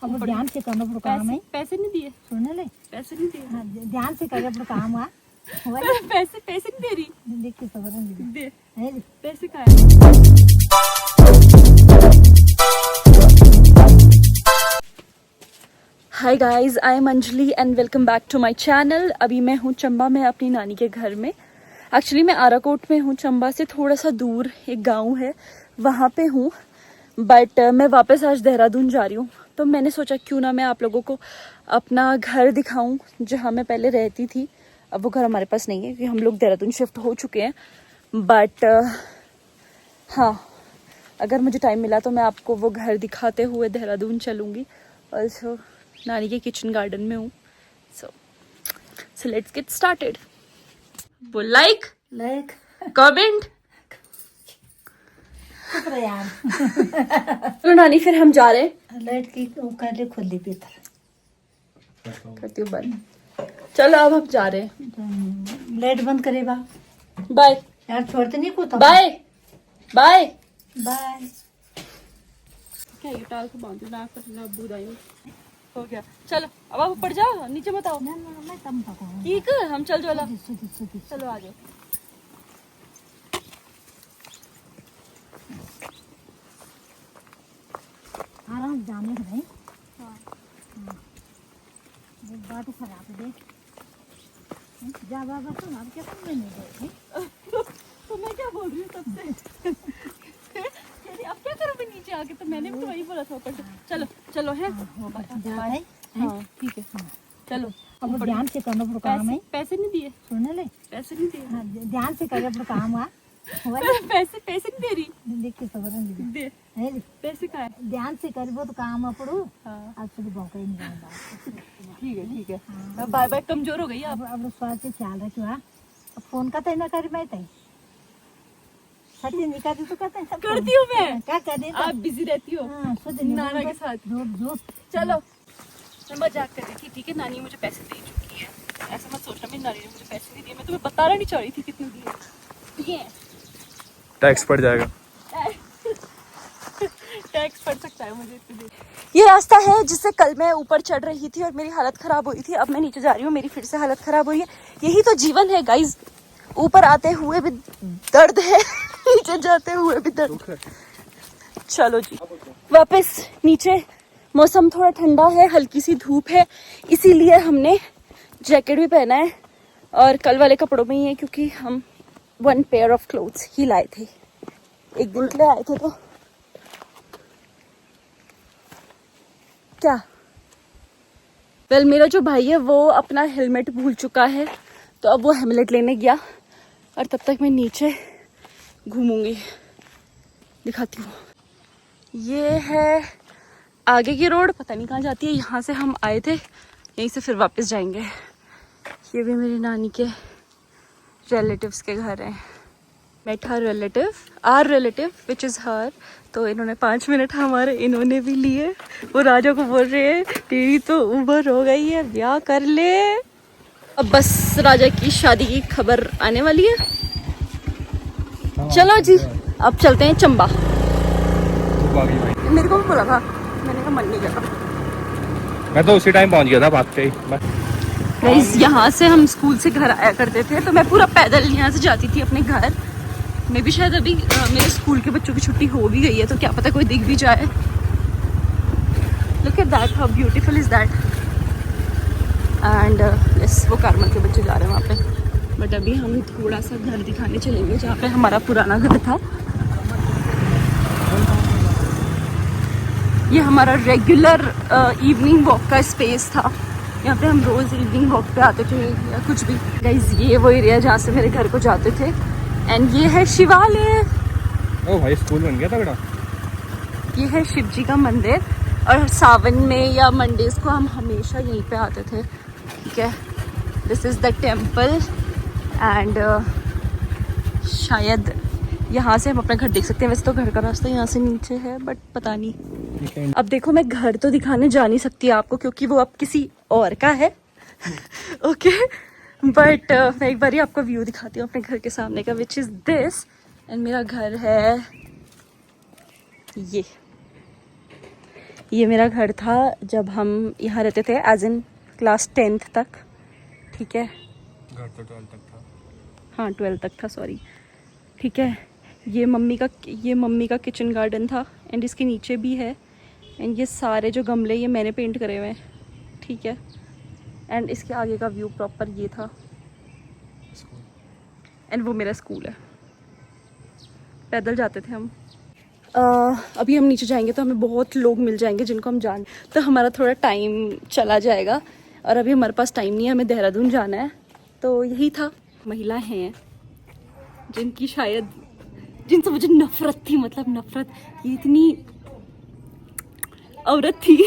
अब ध्यान से करना पड़ो काम है। पैसे नहीं दिए, सुन ले, पैसे नहीं दिए। हाँ, ध्यान से करना पड़ो काम। हाँ पैसे पैसे नहीं दे रही। देख के सबर दे है। पैसे कहाँ है? Hi guys, I am Anjali and welcome back to my channel. अभी मैं हूँ चंबा में अपनी नानी के घर में। एक्चुअली मैं आराकोट में हूँ, चंबा से थोड़ा सा दूर एक गांव है, वहाँ पे हूँ। बट मैं वापस आज देहरादून जा रही हूँ, तो मैंने सोचा क्यों ना मैं आप लोगों को अपना घर दिखाऊं जहाँ मैं पहले रहती थी। अब वो घर हमारे पास नहीं है क्योंकि हम लोग देहरादून शिफ्ट हो चुके हैं। बट हाँ, अगर मुझे टाइम मिला तो मैं आपको वो घर दिखाते हुए देहरादून चलूँगी। ऑल्सो नानी के किचन गार्डन में हूँ। So let's get started. वो लाइक कमेंट यार। तो नानी फिर हम जा रहे हैं। लाइट की कर ले खुली भीतर करती हूँ बंद। चलो अब हम जा रहे हैं। लाइट बंद करे बा। बाय यार छोड़ते नहीं को। Bye bye bye. क्या ये टाल को बांध ना कर बूद आई हो गया। चलो अब आप ऊपर जाओ, नीचे मत आओ। मैं तम पकाऊं। ठीक है, हम चल चलो सुधी चलो आ जाओ। आराम जाने के भाई। हाँ। बात खराब है। जा बाबा तुम अब क्या तुम नहीं गए? तो मैं क्या बोल रही हूँ सबसे? अब क्या करूँ मैं नीचे आके? तो मैंने भी तो वही बोला था ऊपर से। चलो चलो है। बाय। हाँ ठीक है, चलो। अब ध्यान से करना पड़ो काम है। पैसे नहीं दिए, सुन ले, पैसे नहीं दिए। हाँ, ध्यान से करना पड़ो काम। हाँ पैसे पैसे नहीं दे रही। देख के सबर दे है। पैसे कहाँ है? ध्यान से करबो तो काम अपड़ो। हाँ आज सुबह भौंका ही नहीं जाएगा। ठीक है। अब बाय बाय, कमजोर हो गई आप। अब स्वास्थ्य से ख्याल रखियो। हाँ अब फोन का तय ना कर मैं तय सच्ची नहीं करती तो कहते हैं करती हूँ मैं। क्या कर रही आप बिजी रहती हो नाना के साथ। चलो मैं मजाक कर रही थी, ठीक है। नानी मुझे पैसे दे चुकी है, ऐसा मत सोचना मेरी नानी ने मुझे पैसे नहीं दिए। मैं तुम्हें बताना नहीं चाह रही थी कितने दिए। टैक्स पड़ जाएगा। टैक्स पड़ सकता है मुझे इतने दिए। ये रास्ता है जिससे कल मैं ऊपर चढ़ रही थी और मेरी हालत खराब हुई थी। अब मैं नीचे जा रही हूँ, मेरी फिर से हालत खराब हुई है। यही तो जीवन है गाइज, ऊपर आते हुए भी दर्द है, नीचे जाते हुए भी दर्द। चलो जी वापस नीचे। मौसम थोड़ा ठंडा है, हल्की सी धूप है, इसीलिए हमने जैकेट भी पहना है और कल वाले कपड़ों में ही है क्योंकि हम 1 पेयर ऑफ क्लोथ्स ही लाए थे, एक दिन के लिए आए थे। तो क्या वेल मेरा जो भाई है वो अपना हेलमेट भूल चुका है, तो अब वो हेलमेट लेने गया और तब तक मैं नीचे घूमूंगी। दिखाती हूँ, ये है आगे की रोड, पता नहीं कहाँ जाती है। यहाँ से हम आए थे, यहीं से फिर वापस जाएंगे। ये भी मेरी नानी के रिलेटिव्स के घर हैं। Met her relative, are relative which is her. तो इन्होंने 5 मिनट हमारे इन्होंने भी लिए। वो राजा को बोल रहे हैं तेरी तो उम्र हो गई है, ब्याह कर ले। अब बस राजा की शादी की खबर आने वाली है। चलो जी अब चलते हैं चंबा। मेरे को भी बोला था, मैंने कहा मन नहीं करता। मैं तो उसी टाइम पहुंच गया था बात पे। गाइस यहाँ से हम स्कूल से घर आया करते थे, तो मैं पूरा पैदल यहाँ से जाती थी अपने घर में। भी शायद अभी मेरे स्कूल के बच्चों की छुट्टी हो भी गई है, तो क्या पता कोई दिख भी जाए। Look at that, how beautiful is that. And yes, वो कारमल के बच्चे जा रहे हैं वहाँ पे। बट अभी हम थोड़ा सा घर दिखाने चलेंगे जहाँ पे हमारा पुराना घर था। ये हमारा रेगुलर इवनिंग वॉक का स्पेस था। यहाँ पे हम रोज इवनिंग वॉक पे आते थे या कुछ भी। गाइस ये वो एरिया जहाँ से मेरे घर को जाते थे। एंड ये है शिवालय। ओ भाई स्कूल बन गया था बेटा। ये है शिव जी का मंदिर और सावन में या मंडेज को हम हमेशा यहीं पे आते थे, ठीक है। This is the temple and शायद यहाँ से हम अपना घर देख सकते हैं। वैसे तो घर का रास्ता यहाँ से नीचे है, बट पता नहीं। अब देखो मैं घर तो दिखाने जा नहीं सकती आपको क्योंकि वो अब किसी और का है। ओके बट मैं एक बार ही आपको व्यू दिखाती हूँ अपने घर के सामने का, विच इज़ दिस। एंड मेरा घर है ये। ये मेरा घर था जब हम यहाँ रहते थे, एज इन क्लास 10th तक, ठीक है। घर तो 12 तक था। हाँ 12 तक था, सॉरी, ठीक है। ये मम्मी का किचन गार्डन था एंड इसके नीचे भी है। एंड ये सारे जो गमले ये मैंने पेंट करे हुए हैं, ठीक है। एंड इसके आगे का व्यू प्रॉपर ये था। एंड वो मेरा स्कूल है, पैदल जाते थे हम। अभी हम नीचे जाएंगे तो हमें बहुत लोग मिल जाएंगे जिनको हम जान, तो हमारा थोड़ा टाइम चला जाएगा। और अभी हमारे पास टाइम नहीं है, हमें देहरादून जाना है। तो यही था। महिला हैं जिनसे मुझे नफरत थी, मतलब नफरत। ये इतनी औरत थी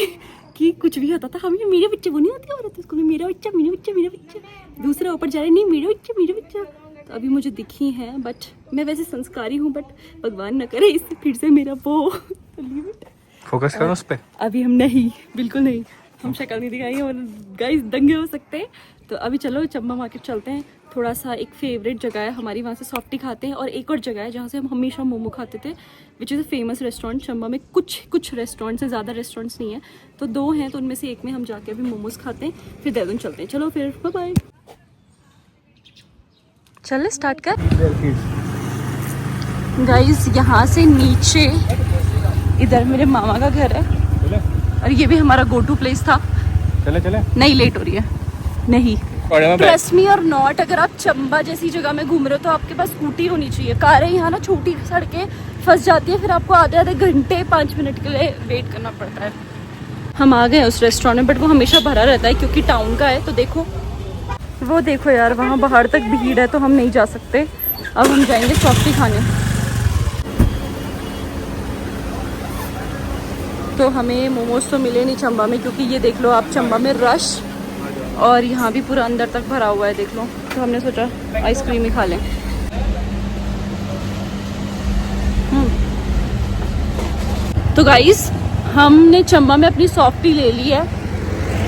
कि कुछ भी होता था हम ये मेरे बच्चे, वो नहीं होती औरत उसको मेरा बच्चा मेरा बच्चा मेरा बच्चा, दूसरा ऊपर जा रहे नहीं मेरा बच्चा मेरा बच्चा। तो अभी मुझे दिखी है, बट मैं वैसे संस्कारी हूँ, बट भगवान न करे इससे फिर से मेरा वो फोकस करो उस पे। अभी हम नहीं, बिल्कुल नहीं, हम शक्ल नहीं दिखाएंगे और गाइस दंगे हो सकते हैं। तो अभी चलो चंबा मार्केट चलते हैं। थोड़ा सा एक फेवरेट जगह है हमारी, वहाँ से सॉफ्टी खाते हैं। और एक और जगह है जहाँ से हम हमेशा मोमो खाते थे, which is a famous restaurant Chamba में। कुछ रेस्टोरेंट्स से ज़्यादा रेस्टोरेंट्स नहीं है, तो 2 हैं, तो उनमें से एक में हम जाके अभी मोमोज खाते हैं, फिर देहरादून चलते हैं। चलो फिर बाय बाय। चलो स्टार्ट कर गाइस। यहाँ से नीचे इधर मेरे मामा का घर है, और ये भी हमारा गो टू प्लेस था। चले नहीं, लेट हो रही है, नहीं ट्रस्ट मी और नॉट। अगर आप चंबा जैसी जगह में घूम रहे हो तो आपके पास स्कूटी होनी चाहिए। कारें यहाँ ना छोटी सड़कें फंस जाती है, फिर आपको आधे घंटे 5 मिनट के लिए वेट करना पड़ता है। हम आ गए उस रेस्टोरेंट में, बट वो हमेशा भरा रहता है क्योंकि टाउन का है। तो देखो, वो देखो यार, वहाँ बाहर तक भीड़ है, तो हम नहीं जा सकते। अब हम जाएंगे सॉफ्टी खाने। तो हमें मोमोज तो मिले नहीं चंबा में, क्योंकि ये देख लो आप, चंबा में रश, और यहाँ भी पूरा अंदर तक भरा हुआ है, देख लो। तो हमने सोचा आइसक्रीम ही खा लें। तो गाइस, हमने चंबा में अपनी सॉफ्टी ले ली है।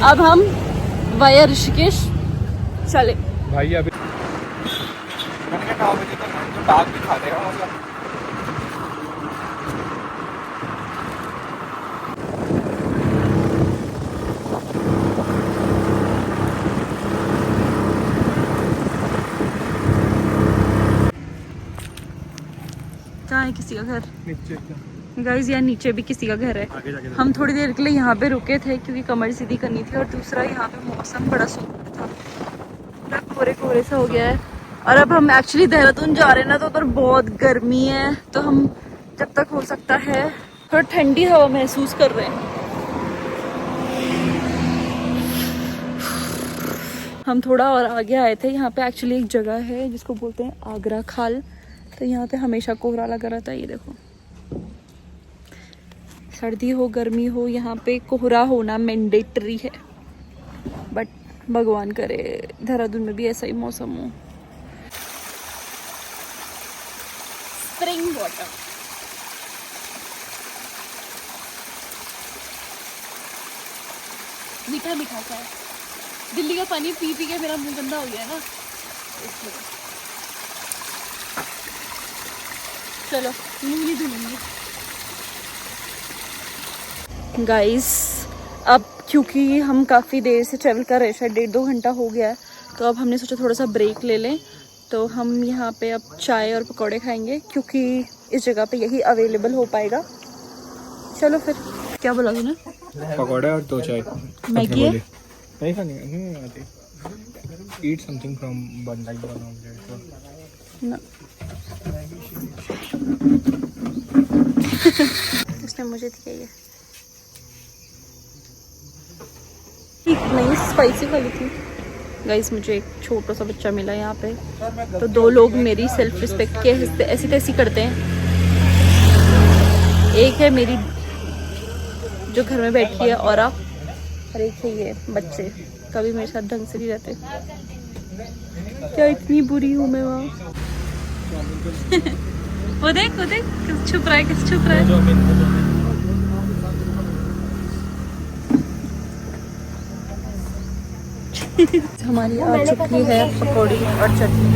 अब हम वाया ऋषिकेश चले। भाई अभी मैंने कहा 9 बजे तक दाग भी खा देगा मतलब। कहाँ है किसी का घर? नीचे गाइस यार नीचे भी किसी का घर है। हम थोड़ी देर के लिए यहाँ पे रुके थे क्योंकि कमर सीधी करनी थी, और दूसरा यहाँ पे मौसम बड़ा सुंदर था, पूरा कोरे कोरे सा हो गया है। और अब हम एक्चुअली देहरादून जा रहे हैं ना, तो उधर बहुत गर्मी है, तो हम जब तक हो सकता है थोड़ा ठंडी हवा महसूस कर रहे हैं। हम थोड़ा और आगे आए थे। यहाँ पे एक्चुअली एक जगह है जिसको बोलते हैं आगरा खाल, तो यहाँ पे हमेशा कोहरा लगा रहता है। ये देखो, सर्दी हो गर्मी हो, यहाँ पे कोहरा होना मैंडेटरी है। बट भगवान करे देहरादून में भी ऐसा ही मौसम हो। स्प्रिंग वाटर, मीठा मीठा सा है। दिल्ली का पानी पी पी के मेरा मुंह गंदा हो गया है ना, इसलिए। चलो मुंह नहीं धुलूंगी गाइस। अब क्योंकि हम काफ़ी देर से ट्रैवल कर रहे हैं, शायद 1.5-2 घंटा हो गया है, तो अब हमने सोचा थोड़ा सा ब्रेक ले लें। तो हम यहाँ पे अब चाय और पकौड़े खाएंगे, क्योंकि इस जगह पे यही अवेलेबल हो पाएगा। चलो फिर, क्या बोला तूने? पकौड़े और 2 चाय। मैगी है? नहीं खानी आती। Eat something from one like one omelette ना। उसने मुझे दिया ये नहीं, स्पाइसी वाली थी गाइस। मुझे एक छोटा सा बच्चा मिला यहाँ पे, तो 2 लोग मेरी सेल्फ रिस्पेक्ट के ऐसी तैसी करते हैं। एक है मेरी जो घर में बैठी है औरा, और एक है ये बच्चे, कभी मेरे साथ ढंग से नहीं रहते। क्या इतनी बुरी हूँ मैं वहाँ। वो देख किस छुप रहा है। हमारी आ चुकी है पकौड़ी और chutney.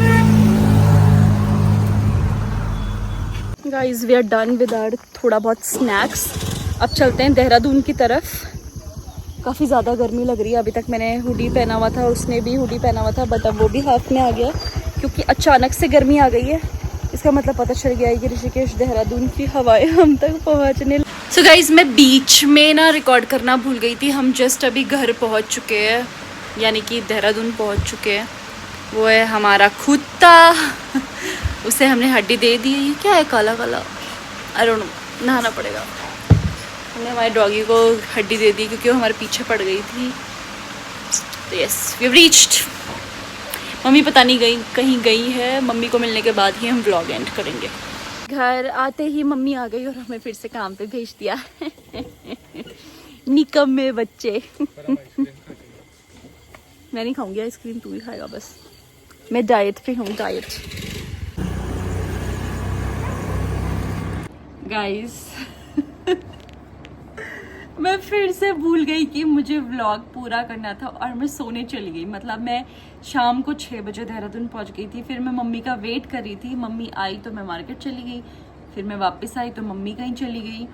Guys we are done with our थोड़ा बहुत स्नैक्स। अब चलते हैं देहरादून की तरफ। काफ़ी ज़्यादा गर्मी लग रही है। अभी तक मैंने हुडी पहना हुआ था, उसने भी हुडी पहना हुआ था, बट अब वो भी हाफ में आ गया क्योंकि अचानक से गर्मी आ गई है। इसका मतलब पता चल गया है कि ऋषिकेश देहरादून की हवाएं हम तक पहुंचने। सो गाइज, मैं बीच में ना रिकॉर्ड करना भूल गई थी। हम जस्ट अभी घर पहुंच चुके हैं, यानी कि देहरादून पहुंच चुके हैं। वो है हमारा कुत्ता। उसे हमने हड्डी दे दी। ये क्या है काला काला, आई डोंट नो, नहाना पड़ेगा। हमने हमारे डॉगी को हड्डी दे दी क्योंकि वो हमारे पीछे पड़ गई थी। तो यस, वी हैव रीच्ड। मम्मी पता नहीं कहीं गई है। मम्मी को मिलने के बाद ही हम व्लॉग एंड करेंगे। घर आते ही मम्मी आ गई और हमें फिर से काम पे भेज दिया। निकम्मे बच्चे। मैं नहीं खाऊंगी आइसक्रीम, तू ही खाएगा बस। मैं डाइट पे हूँ, डाइट। गाइस, मैं फिर से भूल गई कि मुझे व्लॉग पूरा करना था और मैं सोने चली गई। मतलब मैं शाम को 6 बजे देहरादून पहुंच गई थी। फिर मैं मम्मी का वेट कर रही थी। मम्मी आई तो मैं मार्केट चली गई, फिर मैं वापस आई तो मम्मी कहीं चली गई।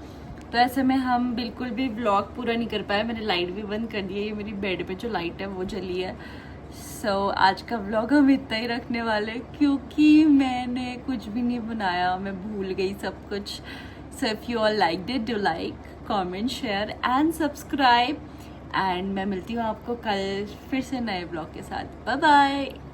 तो ऐसे में हम बिल्कुल भी व्लॉग पूरा नहीं कर पाए। मैंने लाइट भी बंद कर दी है। ये मेरी बेड पे जो लाइट है वो जली है। सो आज का व्लॉग हम इतना ही रखने वाले क्योंकि मैंने कुछ भी नहीं बनाया, मैं भूल गई सब कुछ। So if you all liked it, do like, comment, share and subscribe. And मैं मिलती हूँ आपको कल फिर से नए ब्लॉग के साथ। Bye bye.